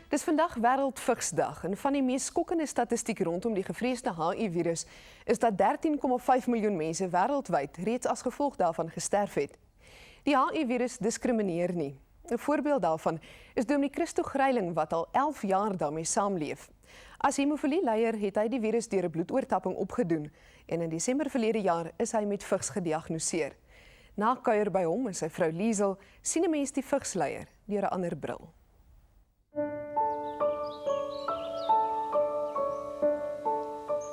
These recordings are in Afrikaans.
Dis vandag Wêreldvigsdag en van die mees skokkende statistiek rondom die gevreesde HIV-virus is dat 13,5 miljoen mense wêreldwyd reeds as gevolg daarvan gesterf het. Die HIV-virus diskrimineer nie. 'n Voorbeeld daarvan is Dominee Christo Greiling wat al 11 jaar daarmee saamleef. As hemofilie-leier het hy die virus deur 'n bloedoortapping opgedoen en in Desember verlede jaar is hy met vigs gediagnoseer. Na kuier by hom en sy vrou Liesel sien 'n mens die vigsleier deur 'n ander bril.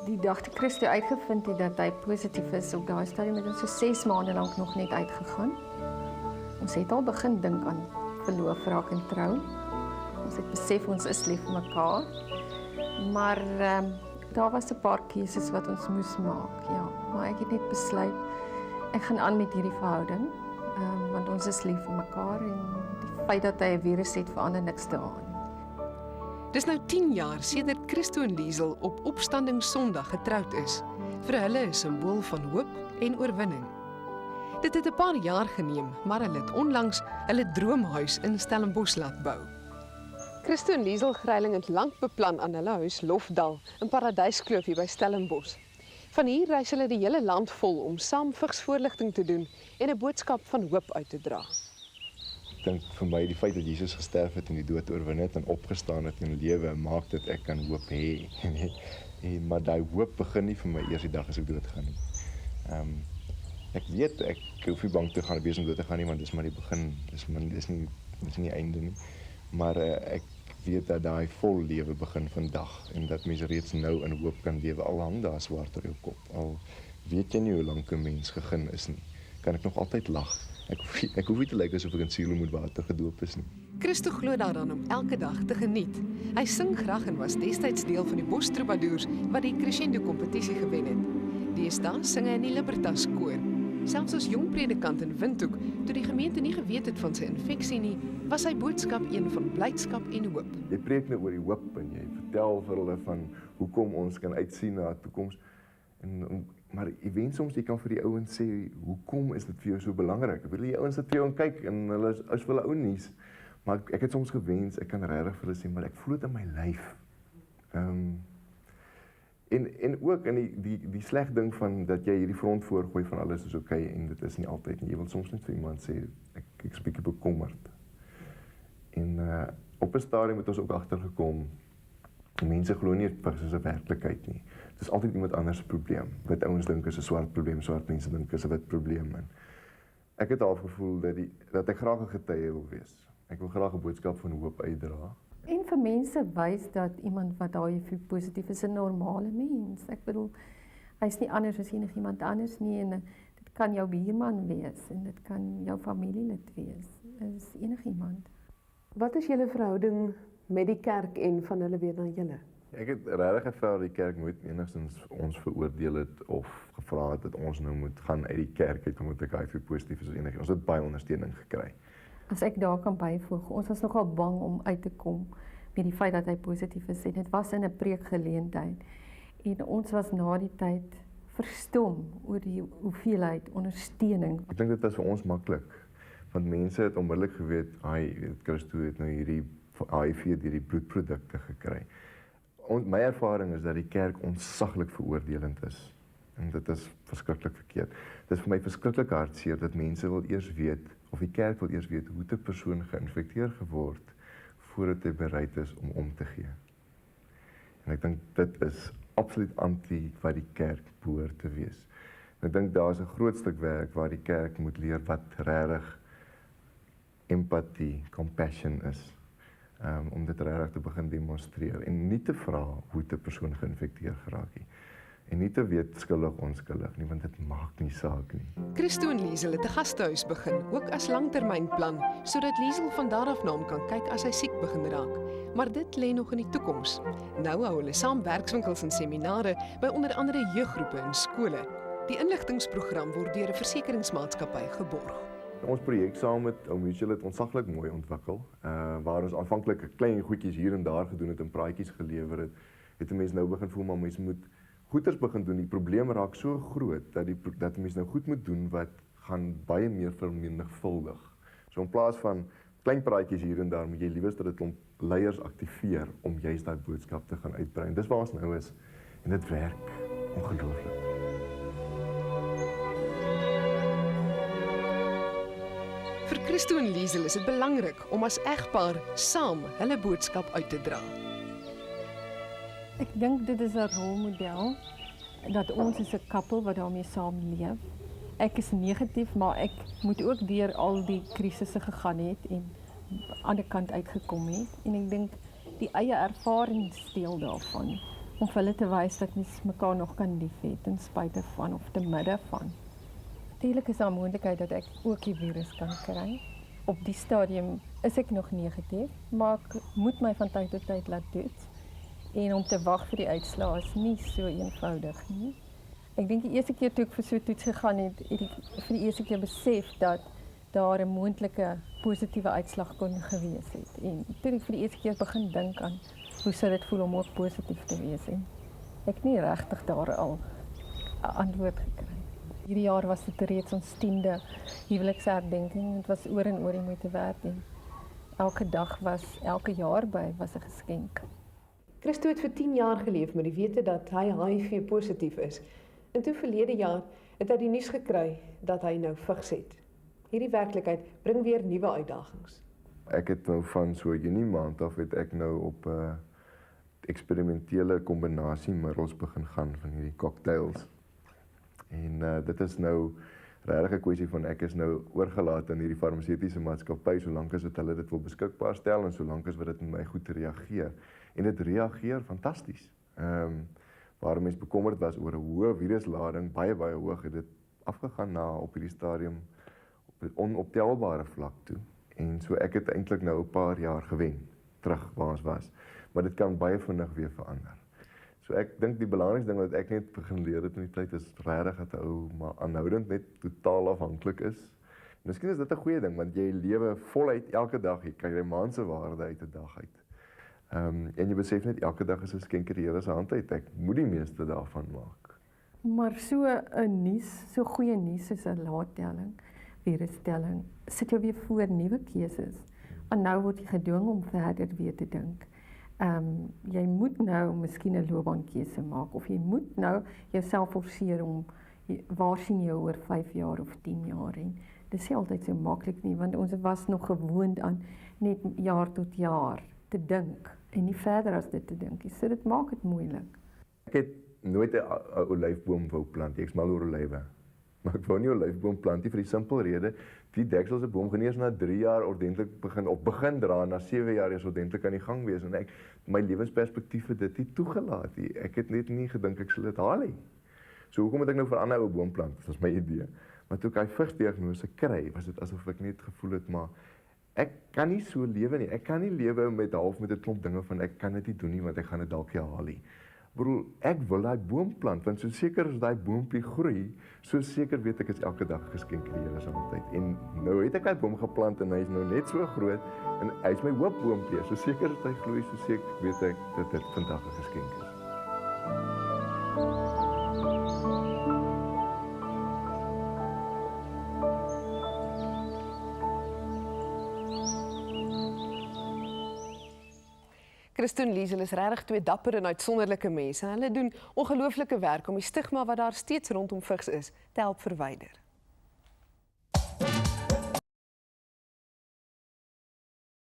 Die dag toe Christo uitgevind het dat hy positief is, op daai stadium het ons so 6 maande lank nog net uitgegaan. Ons het al begin dink aan verloof raak en trou. Ons het besef ons is lief vir mekaar. Maar daar was 'n paar keuses wat ons moes maak. Ja, maar ek het net besluit ek gaan aan met hierdie verhouding, want ons is lief vir mekaar en die feit dat hy 'n virus het verander niks daaraan. Dis nou 10 jaar sedert Christo en Liesel op Opstanding Sondag getroud is. Vir hulle 'n simbool van hoop en oorwinning. Dit het 'n paar jaar geneem, maar hulle het onlangs hulle droomhuis in Stellenbosch laat bou. Christo en Liesel Greiling het lank beplan aan hulle huis Lofdal in Paradyskloof hier by Stellenbosch. Van hier reis hulle die hele land vol om saam vigsvoorligting te doen en 'n boodskap van hoop uit te dra. Ek dink vir my die feit dat Jesus gesterf het en die dood oorwin het en opgestaan het in lewe maak dat ek kan hoop hê. Maar daai hoop begin nie vir my eers die dag as ek doodgaan nie. Ek weet ek hoef nie bang te gaan wees om dood te gaan nie, want dis maar die begin, dis nie die einde nie. Maar ek weet dat daai vol lewe begin vandag en dat mense reeds nou in hoop kan lewe al hang daar swart oor jou kop. Al weet jy nie hoe lank 'n mens gegin is nie, kan ek nog altyd lag. Ek hoef nie te lyk asof ek in sielemoedwater gedoop is nie. Christo glo daaraan om elke dag te geniet. Hy sing graag en was destyds deel van die Bosch Troubadours wat die Crescendo kompetisie gewen het. Deesdae sing hy in die Libertas koor. Selfs as jong predikant in Windhoek, toe die gemeente nie geweet het van sy infeksie nie, was sy boodskap een van blydskap en hoop. Jy preek nou oor die hoop en jy vertel vir hulle van hoekom ons kan uitsien na 'n toekoms. Maar jy weet soms jy kan vir die ouens sê, hoekom is dit vir jou so belangrik? Ek wil die ouens dit vir jou kyk en hulle is vir hulle ou nuus. Maar ek het soms gewens, ek kan regtig vir hulle sê, maar ek voel dit in my lyf. En ook in die sleg ding van dat jy hierdie front voorgooi van alles is okay en dit is nie altyd nie. Jy wil soms net vir iemand sê, ek is bietjie bekommerd. En op 'n stadium het ons ook agtergekom, mense glo nie vigs is 'n werklikheid nie. Dit is altyd iemand anders se probleem. Wit ouens dink is 'n swart probleem, swart mense dink is 'n wit probleem. En ek het al gevoel dat ek graag 'n getuie wil wees. Ek wil graag 'n boodskap van hoop uitdra. En vir mense wys dat iemand wat HIV positief is 'n normale mens. Ek bedoel, hy's nie anders as enigiemand anders nie en dit kan jou buurman wees en dit kan jou familielid wees. Dit is enigiemand. Wat is julle verhouding met die kerk en van hulle weer na julle? Ek het regtig gevra dat die kerk nooit enigstens ons veroordeel het of gevra het dat ons nou moet gaan uit die kerk uit omdat ek HIV positief is of enigiets. Ons het baie ondersteuning gekry. As ek daar kan byvoeg, ons was nogal bang om uit te kom met die feit dat hy positief is en dit was in 'n preekgeleentheid. En ons was na die tyd verstom oor die hoeveelheid ondersteuning. Ek dink dit was vir ons maklik, want mense het onmiddellik geweet, Christo het nou hierdie HIV hierdie bloedprodukte gekry. My ervaring is dat die kerk ontsaglik veroordelend is. En dit is verskriklik verkeerd. Dit is vir my verskriklik hartseer dat mense wil eers weet, of die kerk wil eers weet, hoe 'n persoon geïnfekteer geword, voordat hy bereid is om te gee. En ek dink dit is absoluut anti wat die kerk behoort te wees. En ek dink daar is 'n groot stuk werk waar die kerk moet leer wat regtig empatie, compassion is. Om dit regtig te begin demonstreer en nie te vra hoe 'n persoon geïnfekteer geraak het. En nie te weet skuldig onskuldig nie, want dit maak nie saak nie. Christo en Liesel het 'n gastehuis begin, ook as langtermynplan, sodat Liesel van daar af na hom kan kyk as hy siek begin raak. Maar dit lê nog in die toekoms. Nou hou hulle saam werkswinkels en seminare by onder andere jeuggroepe en skole. Die inligtingsprogram word deur 'n versekeringsmaatskappy geborg. Ons projek saam met Mutual het ontsaglik mooi ontwikkel, waar ons aanvanklik klein goedjies hier en daar gedoen het en praatjies gelewer het 'n mens nou begin voel maar mens moet goeders begin doen. Die probleem raak so groot dat mens nou goed moet doen wat gaan baie meer vermenigvuldig. So in plaas van klein praatjies hier en daar, moet jy liewers dat 'n klomp leiers aktiveer om juist daai boodskap te gaan uitbrei. Dis waar ons nou is en dit werk ongelooflik. Vir Christo en Liesel is dit belangrik om as egpaar saam hulle boodskap uit te dra. Ek dink dit is 'n rolmodel dat ons is 'n koppel wat daarmee saamleef. Ek is negatief, maar ek moet ook deur al die krisisse gegaan het en aan die ander kant uitgekom het. En ek dink die eie ervaring deel daarvan om vir hulle te wys dat mens mekaar nog kan lief hê ten spyte van of te midde van. Natuurlik is daar 'n moontlikheid dat ek ook die virus kan kry. Op die stadium is ek nog negatief, maar ek moet my van tyd tot tyd laat toets. En om te wag vir die uitslae is nie so eenvoudig nie. Ek dink die eerste keer toe ek vir so 'n toets gegaan het, het ek vir die eerste keer besef dat daar 'n moontlike positiewe uitslag kon gewees het. En toe ek vir die eerste keer begin dink aan hoe sou dit voel om ook positief te wees en ek het nie regtig daar al 'n antwoord gekry. Hierdie jaar was dit reeds ons 10de huweliksherdenking. Dit was oor en oor die moeite werd en elke dag elke jaar was 'n geskenk. Christo het vir 10 jaar geleef met die wete dat hy HIV positief is. En toe verlede jaar het hy die nuus gekry dat hy nou vigs het. Hierdie werklikheid bring weer nuwe uitdagings. Ek het nou van so Junie maand af het ek nou op 'n eksperimentele kombinasie middels begin gaan van hierdie cocktails. En dit is nou regtig 'n kwessie van ek is nou oorgelaat aan hierdie farmaseutiese maatskappy solank as hulle dit wil beskikbaar stel en solank as wat dit met my goed reageer. En dit reageer fantasties. Waar mense bekommerd was oor 'n hoë viruslading, baie hoog, het dit afgegaan na op hierdie stadium op 'n onoptelbare vlak toe. En so ek het eintlik nou 'n paar jaar gewen terug waar ons was. Maar dit kan baie vinnig weer verander. So ek dink die belangrikste ding wat ek net begin leer het in die tyd is regtig dat 'n ou maar aanhoudend net totaal afhanklik is. En miskien is dit 'n goeie ding want jy lewe voluit elke dag, jy kry 'n maand se waarde uit 'n dag uit. En jy besef net elke dag is 'n skenker die Here se hand uit. Ek moet die meeste daarvan maak. Maar so 'n nuus, so goeie nuus is 'n laattelling, virustelling, sit jou weer voor nuwe keuses. En nou word jy gedwing om verder weer te dink. Jy moet nou miskien 'n loopbaankeuse maak of jy moet nou jouself forceer om waar sien jy oor 5 jaar of 10 jaar en dit is nie altyd so maklik nie want ons was nog gewoond aan net jaar tot jaar te dink en nie verder as dit te dink nie. So dit maak dit moeilik. Ek het nooit 'n olyfboom wou plant. Ek is mal oor olywe. Maar ek wou nie 'n olyfboom plant nie vir die simpel rede, die dekselse boom gaan eers na 3 jaar ordentlik begin dra, na 7 jaar is ordentlik aan die gang wees en my lewensperspektief het dit nie toegelaat nie. Ek het net nie gedink ek sal dit haal nie. So hoekom het ek nou vir 'n ander ou boom plant? Dit was my idee. Maar toe ek hy vigsdiagnose kry, was dit asof ek net gevoel het maar ek kan nie so lewe nie. Ek kan nie lewe met 'n klomp dinge van ek kan dit nie doen nie want ek gaan dit dalk nie haal nie. Broer, ek wil daai boom plant want so seker as daai boompie groei, so seker weet ek is elke dag geskenk die Here se hand uit. En nou het ek daai boom geplant en hy is nou net so groot en hy is my hoopboompie. So seker as hy groei, so seker weet ek dat dit vandag 'n geskenk is. Christo en Liesel is regtig 2 dapper en uitsonderlike mense en hulle doen ongelooflike werk om die stigma wat daar steeds rondom vigs is te help verwyder.